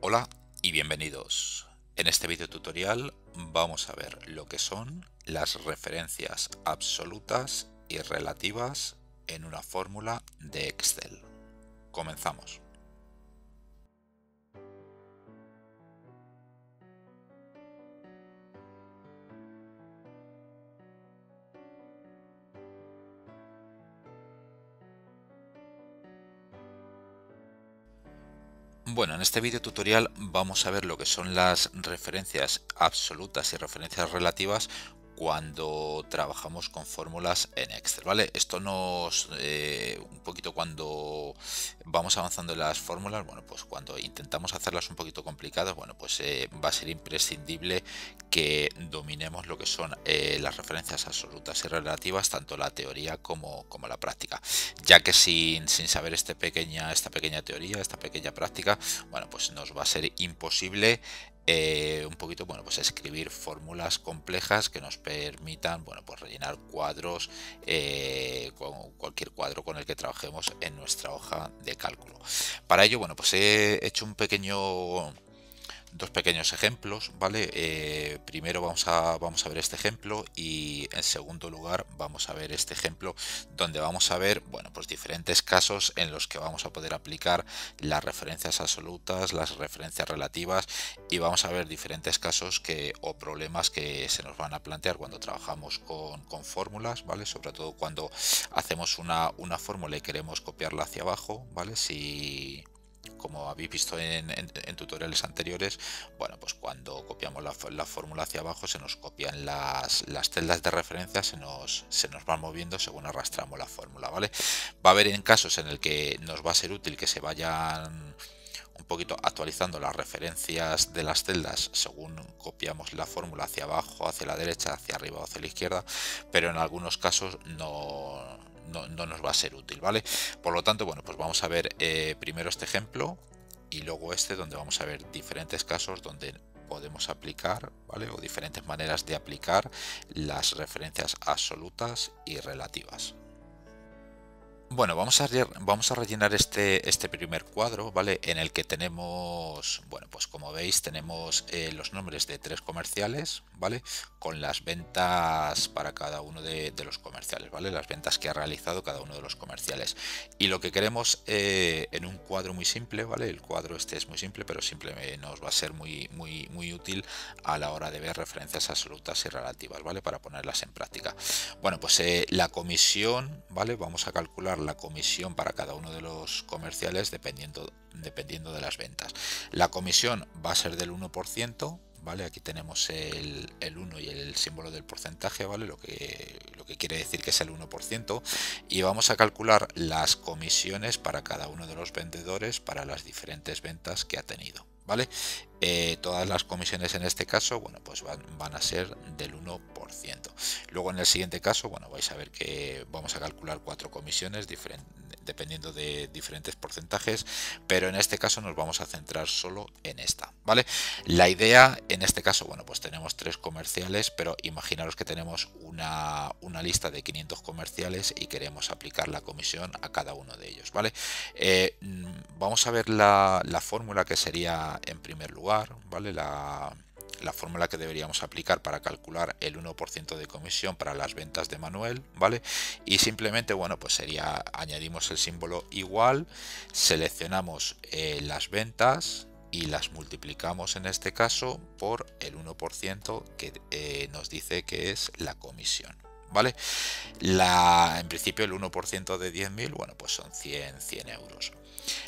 Hola y bienvenidos. En este video tutorial vamos a ver lo que son las referencias absolutas y relativas en una fórmula de Excel. Comenzamos. Bueno, en este video tutorial vamos a ver lo que son las referencias absolutas y referencias relativas cuando trabajamos con fórmulas en Excel, ¿vale? Esto nos, un poquito cuando vamos avanzando en las fórmulas, bueno, pues cuando intentamos hacerlas un poquito complicadas, bueno, pues va a ser imprescindible que dominemos lo que son las referencias absolutas y relativas, tanto la teoría como la práctica, ya que sin saber esta pequeña teoría, esta pequeña práctica, bueno, pues nos va a ser imposible un poquito, bueno, pues escribir fórmulas complejas que nos permitan, bueno, pues rellenar cuadros con cualquier cuadro con el que trabajemos en nuestra hoja de cálculo. Para ello, bueno, pues he hecho dos pequeños ejemplos, ¿vale? Primero vamos a ver este ejemplo y en segundo lugar vamos a ver este ejemplo donde vamos a ver, bueno, pues diferentes casos en los que vamos a poder aplicar las referencias absolutas, las referencias relativas, y vamos a ver diferentes casos o problemas que se nos van a plantear cuando trabajamos con fórmulas, ¿vale? Sobre todo cuando hacemos una fórmula y queremos copiarla hacia abajo, ¿vale? Si como habéis visto en tutoriales anteriores, bueno, pues cuando copiamos la fórmula hacia abajo se nos copian las celdas de referencia, se nos van moviendo según arrastramos la fórmula, ¿vale? Va a haber en casos en el que nos va a ser útil que se vayan un poquito actualizando las referencias de las celdas según copiamos la fórmula hacia abajo, hacia la derecha, hacia arriba o hacia la izquierda, pero en algunos casos no nos va a ser útil, ¿vale? Por lo tanto, bueno, pues vamos a ver primero este ejemplo y luego este, donde vamos a ver diferentes casos donde podemos aplicar, ¿vale? O diferentes maneras de aplicar las referencias absolutas y relativas. Bueno, vamos a rellenar este primer cuadro, ¿vale? En el que tenemos, bueno, pues como veis, tenemos los nombres de tres comerciales, ¿vale? Con las ventas para cada uno de los comerciales, ¿vale? Las ventas que ha realizado cada uno de los comerciales. Y lo que queremos en un cuadro muy simple, ¿vale? El cuadro este es muy simple, pero siempre nos va a ser muy útil a la hora de ver referencias absolutas y relativas, ¿vale? Para ponerlas en práctica. Bueno, pues la comisión, ¿vale? Vamos a calcular la comisión para cada uno de los comerciales dependiendo de las ventas. La comisión va a ser del 1%, ¿vale? Aquí tenemos el 1 y el símbolo del porcentaje, ¿vale? Lo que quiere decir que es el 1%, y vamos a calcular las comisiones para cada uno de los vendedores para las diferentes ventas que ha tenido, ¿vale? Todas las comisiones en este caso, bueno, pues van a ser del 1%. Luego en el siguiente caso, bueno, vais a ver que vamos a calcular cuatro comisiones dependiendo de diferentes porcentajes, pero en este caso nos vamos a centrar solo en esta, ¿vale? La idea en este caso, bueno, pues tenemos tres comerciales, pero imaginaros que tenemos una lista de 500 comerciales y queremos aplicar la comisión a cada uno de ellos, ¿vale? Vamos a ver la fórmula que sería en primer lugar, ¿vale? La fórmula que deberíamos aplicar para calcular el 1% de comisión para las ventas de Manuel, ¿vale? Y simplemente, bueno, pues sería, añadimos el símbolo igual, seleccionamos las ventas y las multiplicamos en este caso por el 1% que nos dice que es la comisión, ¿vale? En principio el 1% de 10.000, bueno, pues son 100 euros.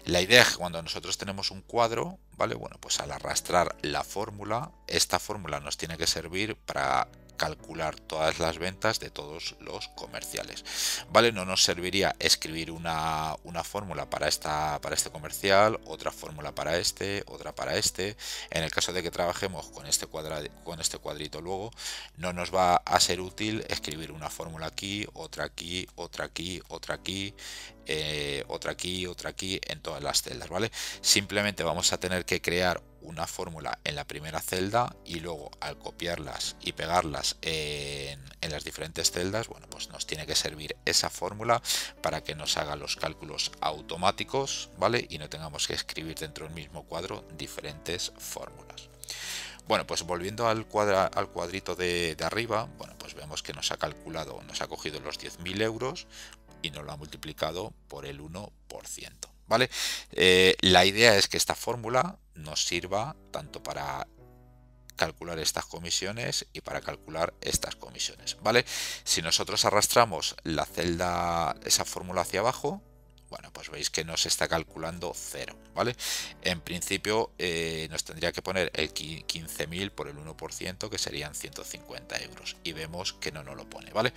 La idea es que cuando nosotros tenemos un cuadro, ¿vale? Bueno, pues al arrastrar la fórmula, esta fórmula nos tiene que servir para calcular todas las ventas de todos los comerciales, ¿vale? No nos serviría escribir una fórmula para este comercial, otra fórmula para este, otra para este. En el caso de que trabajemos con este cuadrito luego, no nos va a ser útil escribir una fórmula aquí, otra aquí, otra aquí, otra aquí, otra aquí, otra aquí, en todas las celdas, ¿vale? Simplemente vamos a tener que crear una fórmula en la primera celda y luego al copiarlas y pegarlas en las diferentes celdas, bueno, pues nos tiene que servir esa fórmula para que nos haga los cálculos automáticos, ¿vale? Y no tengamos que escribir dentro del mismo cuadro diferentes fórmulas. Bueno, pues volviendo al cuadrito de arriba, bueno, pues vemos que nos ha calculado, nos ha cogido los 10.000 euros y nos lo ha multiplicado por el 1%, ¿vale? La idea es que esta fórmula nos sirva tanto para calcular estas comisiones y para calcular estas comisiones, ¿vale? Si nosotros arrastramos la celda, esa fórmula hacia abajo, bueno, pues veis que nos está calculando 0, ¿vale? En principio nos tendría que poner el 15.000 por el 1%, que serían 150 euros, y vemos que no nos lo pone, ¿vale?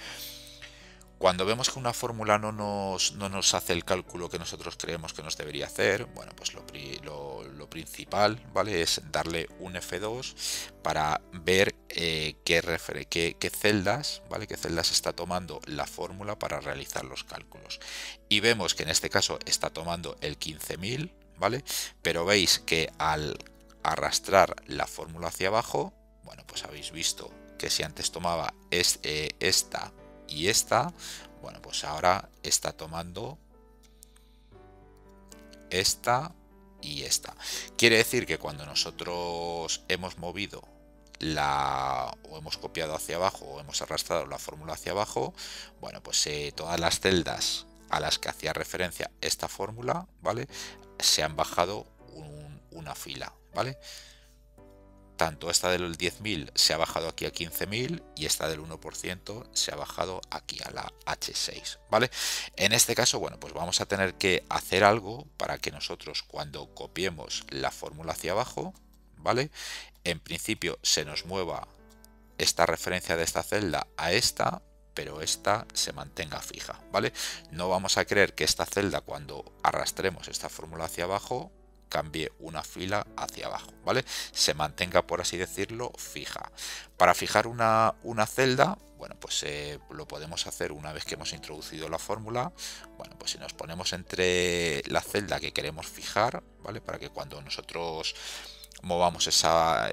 Cuando vemos que una fórmula no nos hace el cálculo que nosotros creemos que nos debería hacer, bueno, pues lo principal, ¿vale? Es darle un F2 para ver qué celdas, ¿vale? Qué celdas está tomando la fórmula para realizar los cálculos. Y vemos que en este caso está tomando el 15.000, ¿vale? Pero veis que al arrastrar la fórmula hacia abajo, bueno, pues habéis visto que si antes tomaba esta y esta, bueno, pues ahora está tomando esta y esta. Quiere decir que cuando nosotros hemos movido o hemos copiado hacia abajo o hemos arrastrado la fórmula hacia abajo, bueno, pues todas las celdas a las que hacía referencia esta fórmula, ¿vale? Se han bajado una fila, ¿vale? Tanto esta del 10.000 se ha bajado aquí a 15.000 y esta del 1% se ha bajado aquí a la H6, ¿vale? En este caso, bueno, pues vamos a tener que hacer algo para que nosotros cuando copiemos la fórmula hacia abajo, ¿vale? En principio se nos mueva esta referencia de esta celda a esta, pero esta se mantenga fija, ¿vale? No vamos a querer que esta celda, cuando arrastremos esta fórmula hacia abajo, cambie una fila hacia abajo, ¿vale? Se mantenga, por así decirlo, fija. Para fijar una celda, bueno, pues lo podemos hacer una vez que hemos introducido la fórmula. Bueno, pues si nos ponemos entre la celda que queremos fijar, ¿vale? Para que cuando nosotros movamos esa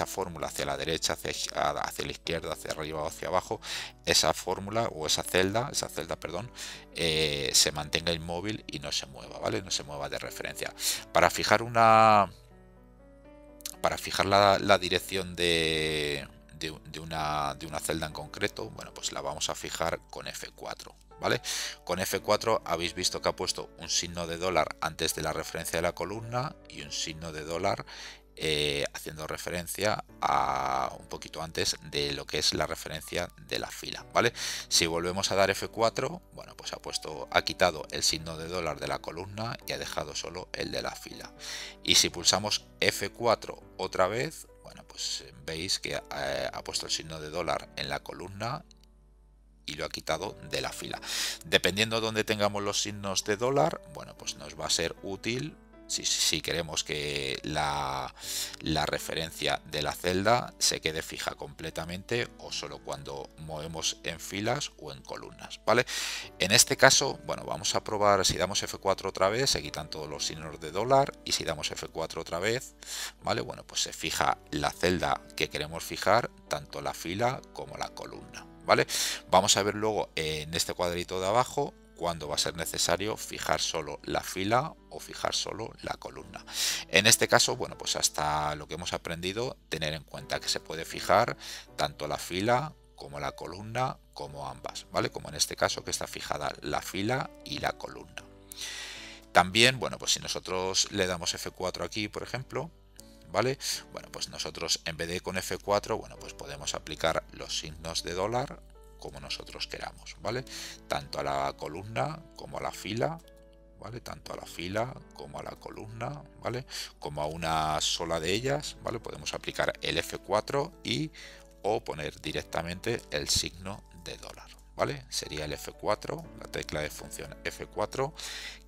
fórmula hacia la derecha, hacia la izquierda, hacia arriba o hacia abajo, esa fórmula o esa celda, perdón, se mantenga inmóvil y no se mueva, ¿vale? No se mueva de referencia. Para fijar la dirección de una celda en concreto, bueno, pues la vamos a fijar con F4. ¿Vale? Con F4 habéis visto que ha puesto un signo de dólar antes de la referencia de la columna y un signo de dólar haciendo referencia a un poquito antes de lo que es la referencia de la fila, ¿vale? Si volvemos a dar F4, bueno, pues ha quitado el signo de dólar de la columna y ha dejado solo el de la fila. Y si pulsamos F4 otra vez, bueno, pues veis que ha puesto el signo de dólar en la columna y lo ha quitado de la fila. Dependiendo de donde tengamos los signos de dólar, bueno, pues nos va a ser útil si queremos que la referencia de la celda se quede fija completamente o solo cuando movemos en filas o en columnas, ¿vale? En este caso, bueno, vamos a probar. Si damos F4 otra vez, se quitan todos los signos de dólar, y si damos F4 otra vez, ¿vale? Bueno, pues se fija la celda que queremos fijar, tanto la fila como la columna, ¿vale? Vamos a ver luego en este cuadrito de abajo cuándo va a ser necesario fijar solo la fila o fijar solo la columna. En este caso, bueno, pues hasta lo que hemos aprendido, tener en cuenta que se puede fijar tanto la fila como la columna, como ambas, ¿vale? Como en este caso, que está fijada la fila y la columna. También, bueno, pues si nosotros le damos F4 aquí, por ejemplo, ¿vale? Bueno, pues nosotros en vez de con F4, bueno, pues podemos aplicar los signos de dólar como nosotros queramos, ¿vale? Tanto a la columna como a la fila, ¿vale? Tanto a la fila como a la columna, ¿vale? Como a una sola de ellas, ¿vale? Podemos aplicar el F4 o poner directamente el signo de dólar, ¿vale? Sería el F4, la tecla de función F4,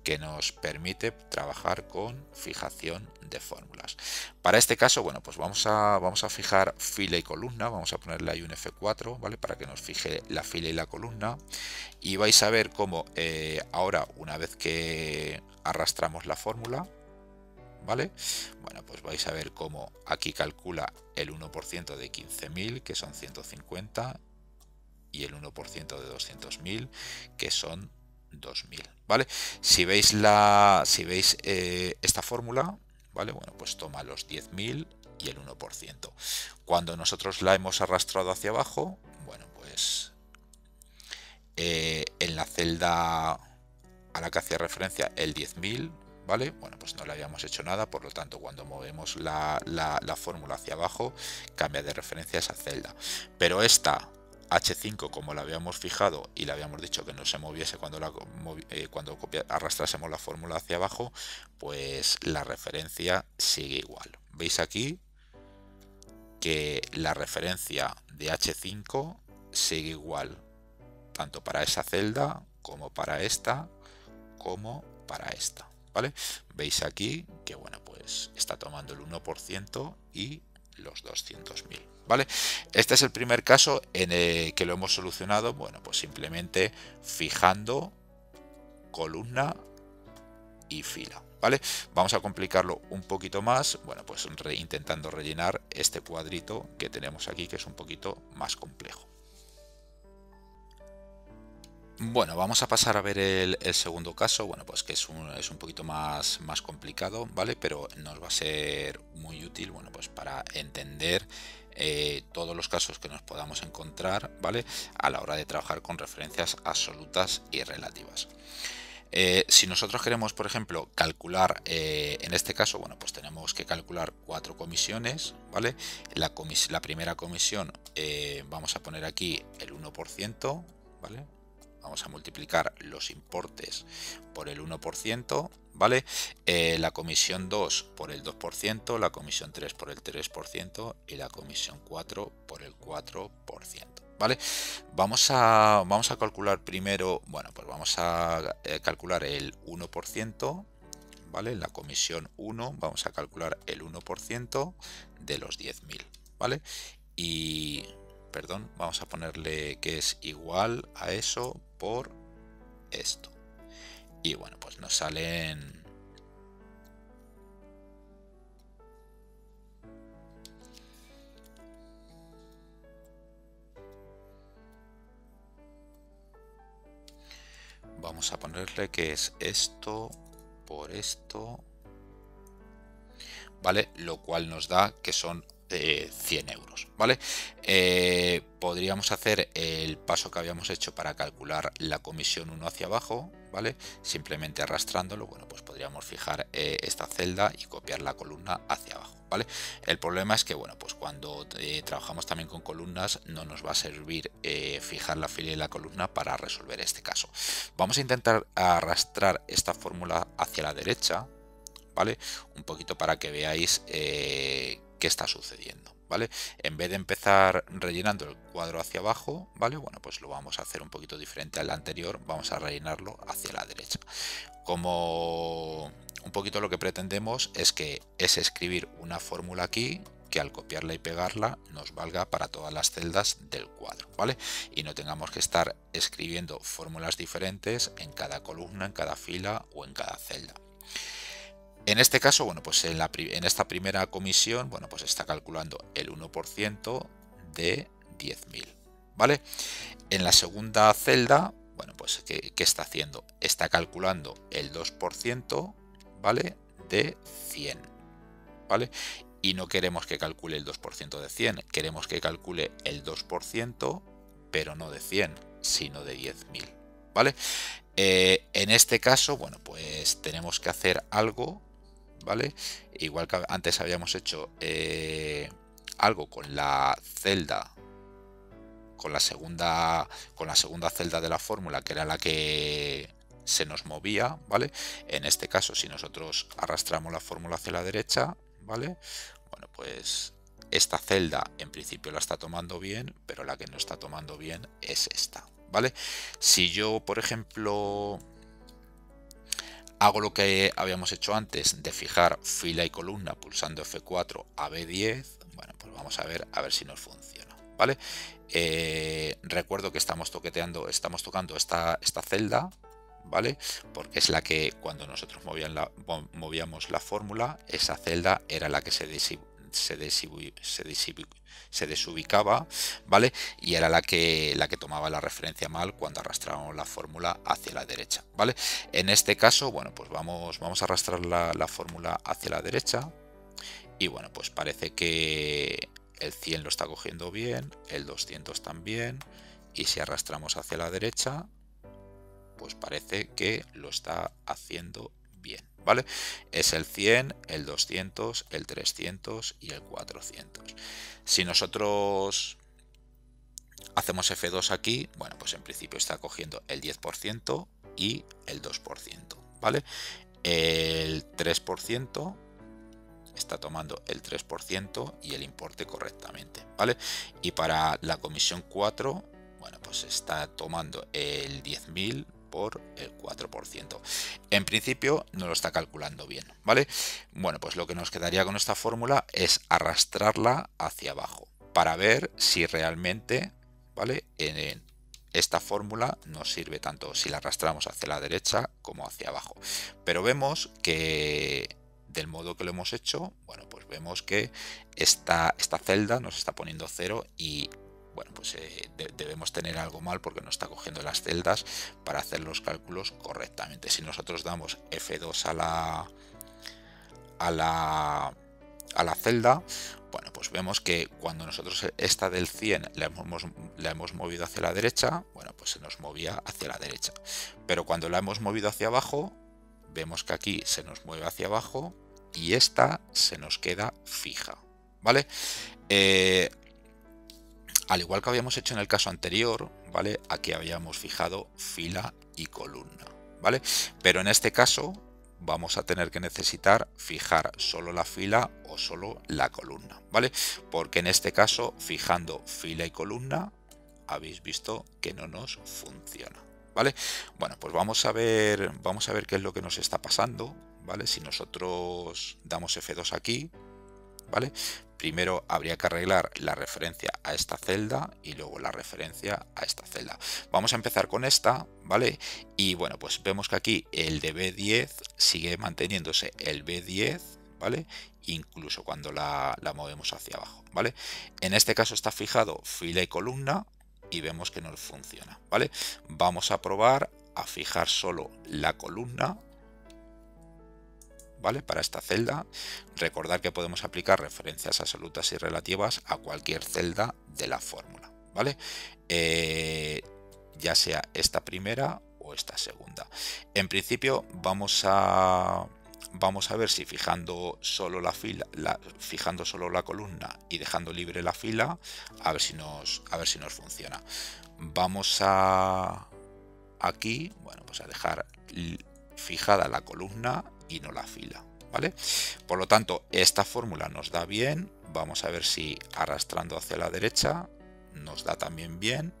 que nos permite trabajar con fijación de fórmulas. Para este caso, bueno, pues vamos a fijar fila y columna. Vamos a ponerle ahí un F4, ¿vale? Para que nos fije la fila y la columna. Y vais a ver cómo ahora, una vez que arrastramos la fórmula, ¿vale? Bueno, pues vais a ver cómo aquí calcula el 1% de 15.000, que son 150, y el 1% de 200.000, que son 2.000, ¿vale? Si veis esta fórmula, ¿vale? Bueno, pues toma los 10.000 y el 1%. Cuando nosotros la hemos arrastrado hacia abajo, bueno, pues en la celda a la que hacía referencia el 10.000, ¿vale? Bueno, pues no le habíamos hecho nada, por lo tanto, cuando movemos la fórmula hacia abajo, cambia de referencia a esa celda. Pero esta H5, como la habíamos fijado y le habíamos dicho que no se moviese cuando arrastrásemos la fórmula hacia abajo, pues la referencia sigue igual. ¿Veis aquí que la referencia de H5 sigue igual, tanto para esa celda como para esta, como para esta, ¿vale? Veis aquí que, bueno, pues está tomando el 1% y los 200.000, ¿vale? Este es el primer caso en el que lo hemos solucionado, bueno, pues simplemente fijando columna y fila, ¿vale? Vamos a complicarlo un poquito más, bueno, pues intentando rellenar este cuadrito que tenemos aquí, que es un poquito más complejo. Bueno, vamos a pasar a ver el segundo caso, bueno, pues que es un poquito más complicado, ¿vale? Pero nos va a ser muy útil, bueno, pues para entender todos los casos que nos podamos encontrar, ¿vale? A la hora de trabajar con referencias absolutas y relativas. Si nosotros queremos, por ejemplo, calcular, en este caso, bueno, pues tenemos que calcular 4 comisiones, ¿vale? La primera comisión, vamos a poner aquí el 1%, ¿vale? Vamos a multiplicar los importes por el 1%, ¿vale? La comisión 2 por el 2%, la comisión 3 por el 3% y la comisión 4 por el 4%, ¿vale? Vamos a calcular primero, bueno, pues vamos a calcular el 1%, ¿vale? La comisión 1, vamos a calcular el 1% de los 10.000, ¿vale? Y perdón, vamos a ponerle que es igual a eso por esto. Y bueno, pues nos salen vamos a ponerle que es esto por esto, ¿vale? Lo cual nos da que son 100 euros, ¿vale? Podríamos hacer el paso que habíamos hecho para calcular la comisión 1 hacia abajo, ¿vale? Simplemente arrastrándolo, bueno, pues podríamos fijar esta celda y copiar la columna hacia abajo, ¿vale? El problema es que, bueno, pues cuando trabajamos también con columnas no nos va a servir fijar la fila y la columna para resolver este caso. Vamos a intentar arrastrar esta fórmula hacia la derecha, ¿vale? Un poquito para que veáis qué está sucediendo, ¿vale? En vez de empezar rellenando el cuadro hacia abajo, ¿vale? Bueno, pues lo vamos a hacer un poquito diferente al anterior, vamos a rellenarlo hacia la derecha. Como un poquito lo que pretendemos es escribir una fórmula aquí que al copiarla y pegarla nos valga para todas las celdas del cuadro, ¿vale? Y no tengamos que estar escribiendo fórmulas diferentes en cada columna, en cada fila o en cada celda. En este caso, bueno, pues en esta primera comisión, bueno, pues está calculando el 1% de 10.000, ¿vale? En la segunda celda, bueno, pues ¿qué está haciendo? Está calculando el 2%, ¿vale? De 100, ¿vale? Y no queremos que calcule el 2% de 100, queremos que calcule el 2%, pero no de 100, sino de 10.000, ¿vale? En este caso, bueno, pues tenemos que hacer algo, ¿vale? Igual que antes habíamos hecho algo con la celda, con la segunda celda de la fórmula, que era la que se nos movía, ¿vale? En este caso, si nosotros arrastramos la fórmula hacia la derecha, ¿vale? Bueno, pues esta celda en principio la está tomando bien, pero la que no está tomando bien es esta, ¿vale? Si yo, por ejemplo, hago lo que habíamos hecho antes de fijar fila y columna pulsando F4 a B10, bueno, pues vamos a ver si nos funciona, ¿vale? Recuerdo que estamos tocando esta celda, ¿vale? Porque es la que cuando nosotros movíamos la fórmula, esa celda era la que se desubicaba, ¿vale? Y era la que tomaba la referencia mal cuando arrastrábamos la fórmula hacia la derecha, ¿vale? En este caso, bueno, pues vamos a arrastrar la fórmula hacia la derecha y bueno, pues parece que el 100 lo está cogiendo bien, el 200 también, y si arrastramos hacia la derecha, pues parece que lo está haciendo bien, ¿vale? Es el 100, el 200, el 300 y el 400. Si nosotros hacemos F2 aquí, bueno, pues en principio está cogiendo el 10% y el 2%, ¿vale? El 3% está tomando el 3% y el importe correctamente, ¿vale? Y para la comisión 4, bueno, pues está tomando el 10.000 por el 4%. En principio no lo está calculando bien, ¿vale? Bueno, pues lo que nos quedaría con esta fórmula es arrastrarla hacia abajo para ver si realmente, ¿vale? En esta fórmula nos sirve tanto si la arrastramos hacia la derecha como hacia abajo. Pero vemos que del modo que lo hemos hecho, bueno, pues vemos que esta celda nos está poniendo 0 y bueno, pues debemos tener algo mal porque no está cogiendo las celdas para hacer los cálculos correctamente. Si nosotros damos F2 a la celda, bueno, pues vemos que cuando nosotros esta del 100 la hemos movido hacia la derecha, bueno, pues se nos movía hacia la derecha. Pero cuando la hemos movido hacia abajo, vemos que aquí se nos mueve hacia abajo y esta se nos queda fija, ¿vale? Al igual que habíamos hecho en el caso anterior, ¿vale? Aquí habíamos fijado fila y columna, ¿vale? Pero en este caso vamos a tener que necesitar fijar solo la fila o solo la columna, ¿vale? Porque en este caso, fijando fila y columna, habéis visto que no nos funciona, ¿vale? Bueno, pues vamos a ver qué es lo que nos está pasando, ¿vale? Si nosotros damos F2 aquí, ¿vale? Primero habría que arreglar la referencia a esta celda y luego la referencia a esta celda. Vamos a empezar con esta, ¿vale? Y bueno, pues vemos que aquí el de B10 sigue manteniéndose el B10, ¿vale? Incluso cuando la movemos hacia abajo, ¿vale? En este caso está fijado fila y columna y vemos que no funciona, ¿vale? Vamos a probar a fijar solo la columna, ¿vale? Para esta celda, recordar que podemos aplicar referencias absolutas y relativas a cualquier celda de la fórmula, ¿vale? Ya sea esta primera o esta segunda. En principio vamos a ver si fijando solo la fila, fijando solo la columna y dejando libre la fila, a ver si nos funciona. Vamos a aquí, bueno, pues a dejar fijada la columna y no la fila, ¿vale? Por lo tanto, esta fórmula nos da bien. Vamos a ver si arrastrando hacia la derecha nos da también bien.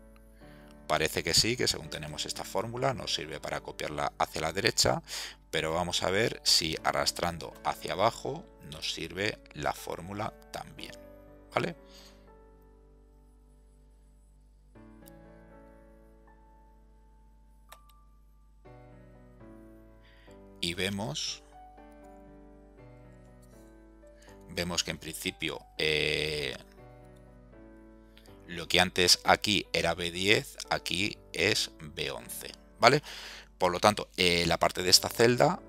Parece que sí, que según tenemos esta fórmula nos sirve para copiarla hacia la derecha, pero vamos a ver si arrastrando hacia abajo nos sirve la fórmula también, ¿vale? Y vemos que en principio lo que antes aquí era B10, aquí es B11, ¿vale? Por lo tanto, la parte de esta celda,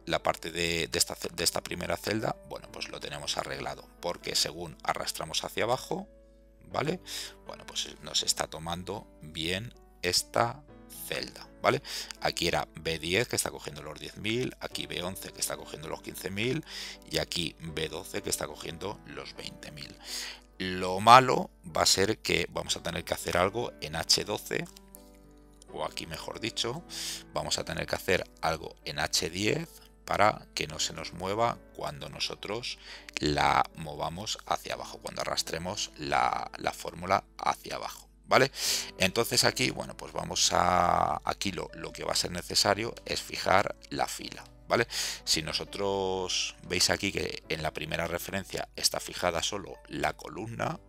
la parte de esta primera celda, bueno, pues lo tenemos arreglado, porque según arrastramos hacia abajo, ¿vale? Bueno, pues nos está tomando bien esta celda, ¿vale? Aquí era B10 que está cogiendo los 10.000, aquí B11 que está cogiendo los 15.000 y aquí B12 que está cogiendo los 20.000. Lo malo va a ser que vamos a tener que hacer algo en H12, o aquí mejor dicho, vamos a tener que hacer algo en H10 para que no se nos mueva cuando nosotros la movamos hacia abajo, cuando arrastremos la fórmula hacia abajo, ¿vale? Entonces aquí, bueno, pues aquí lo que va a ser necesario es fijar la fila, ¿vale? Si nosotros veis aquí que en la primera referencia está fijada solo la columna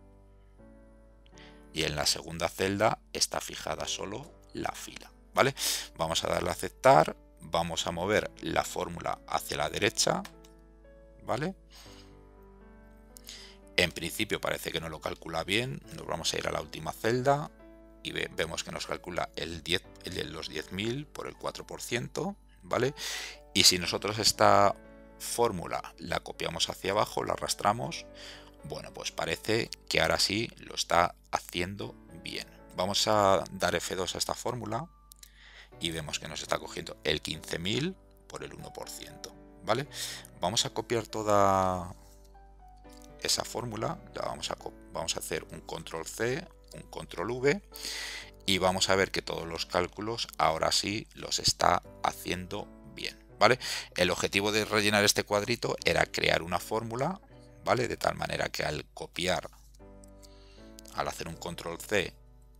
y en la segunda celda está fijada solo la fila, ¿vale? Vamos a darle a aceptar, vamos a mover la fórmula hacia la derecha, ¿vale? En principio parece que no lo calcula bien, nos vamos a ir a la última celda y vemos que nos calcula los 10.000 por el 4%, ¿vale? Y si nosotros esta fórmula la copiamos hacia abajo, la arrastramos, bueno, pues parece que ahora sí lo está haciendo bien. Vamos a dar F2 a esta fórmula y vemos que nos está cogiendo el 15.000 por el 1%, ¿vale? Vamos a copiar toda esa fórmula, vamos a hacer un control C, un control V y vamos a ver que todos los cálculos ahora sí los está haciendo bien, ¿vale? El objetivo de rellenar este cuadrito era crear una fórmula, ¿vale? De tal manera que al copiar, al hacer un control C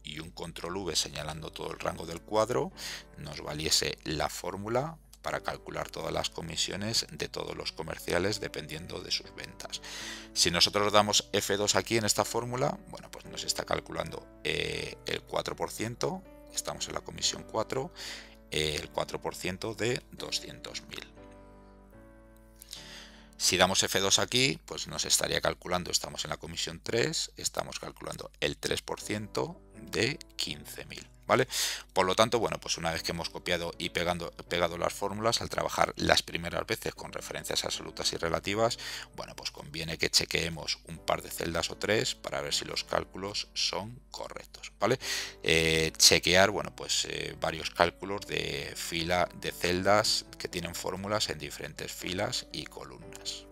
y un control V señalando todo el rango del cuadro, nos valiese la fórmula para calcular todas las comisiones de todos los comerciales dependiendo de sus ventas. Si nosotros damos F2 aquí en esta fórmula, bueno, pues nos está calculando el 4%, estamos en la comisión 4, el 4% de 200.000. Si damos F2 aquí, pues nos estaría calculando, estamos en la comisión 3, estamos calculando el 3% de 15.000, ¿vale? Por lo tanto, bueno, pues una vez que hemos copiado y pegado las fórmulas, al trabajar las primeras veces con referencias absolutas y relativas, bueno, pues conviene que chequeemos un par de celdas o tres para ver si los cálculos son correctos, ¿vale? Chequear, bueno, pues varios cálculos de fila de celdas que tienen fórmulas en diferentes filas y columnas.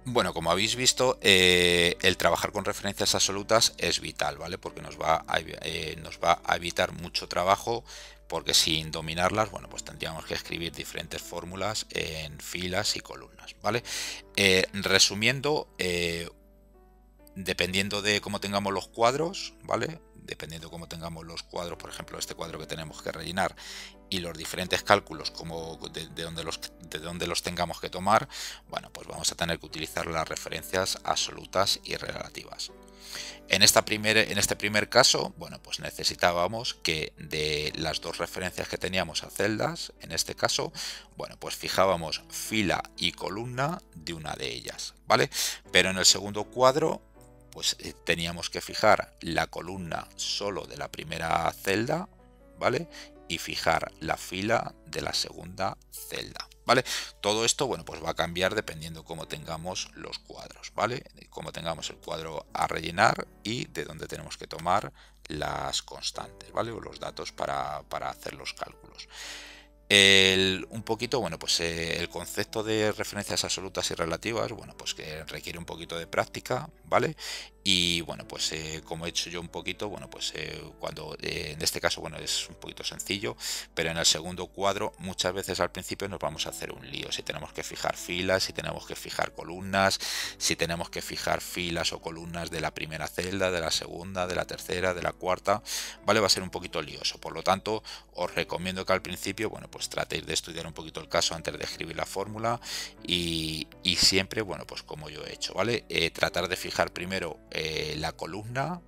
Bueno, como habéis visto, el trabajar con referencias absolutas es vital, ¿vale? Porque nos va a evitar mucho trabajo, porque sin dominarlas, bueno, pues tendríamos que escribir diferentes fórmulas en filas y columnas, ¿vale? Resumiendo, dependiendo de cómo tengamos los cuadros, ¿vale? Dependiendo de cómo tengamos los cuadros, por ejemplo, este cuadro que tenemos que rellenar y los diferentes cálculos como de dónde los tengamos que tomar, bueno, pues vamos a tener que utilizar las referencias absolutas y relativas. En este primer caso, bueno, pues necesitábamos que de las dos referencias que teníamos a celdas, en este caso, bueno, pues fijábamos fila y columna de una de ellas, ¿vale? Pero en el segundo cuadro, pues teníamos que fijar la columna solo de la primera celda, ¿vale? Y fijar la fila de la segunda celda, ¿vale? Todo esto, bueno, pues va a cambiar dependiendo cómo tengamos los cuadros, ¿vale? Cómo tengamos el cuadro a rellenar y de dónde tenemos que tomar las constantes, ¿vale? O los datos para hacer los cálculos. Un poquito, bueno, pues el concepto de referencias absolutas y relativas, bueno, pues que requiere un poquito de práctica, ¿vale? Y bueno, pues como he hecho yo un poquito, bueno, pues cuando en este caso, bueno, es un poquito sencillo, pero en el segundo cuadro muchas veces al principio nos vamos a hacer un lío, si tenemos que fijar filas, si tenemos que fijar columnas, si tenemos que fijar filas o columnas de la primera celda, de la segunda, de la tercera, de la cuarta, ¿vale? Va a ser un poquito lioso, por lo tanto, os recomiendo que al principio, bueno, pues tratéis de estudiar un poquito el caso antes de escribir la fórmula y siempre, bueno, pues como yo he hecho, ¿vale? Tratar de fijar primero la columna,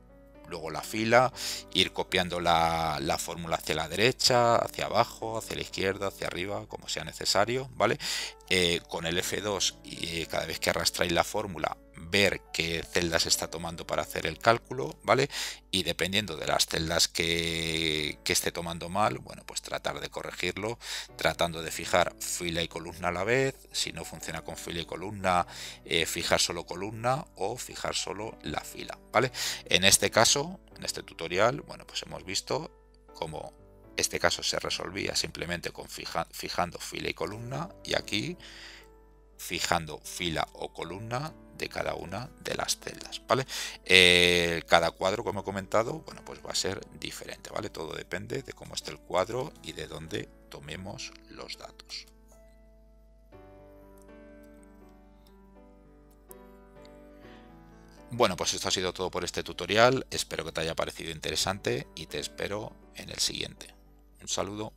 luego la fila, ir copiando la fórmula hacia la derecha, hacia abajo, hacia la izquierda, hacia arriba, como sea necesario, ¿vale? Con el F2 y cada vez que arrastráis la fórmula, ver qué celdas está tomando para hacer el cálculo, ¿vale? Y dependiendo de las celdas que esté tomando mal, bueno, pues tratar de corregirlo, tratando de fijar fila y columna a la vez. Si no funciona con fila y columna, fijar solo columna o fijar solo la fila, ¿vale? En este caso, en este tutorial, bueno, pues hemos visto cómo este caso se resolvía simplemente con fijando fila y columna, y aquí fijando fila o columna de cada una de las celdas, ¿vale? Cada cuadro, como he comentado, bueno, pues va a ser diferente, ¿vale? Todo depende de cómo esté el cuadro y de dónde tomemos los datos. Bueno, pues esto ha sido todo por este tutorial. Espero que te haya parecido interesante y te espero en el siguiente. Un saludo.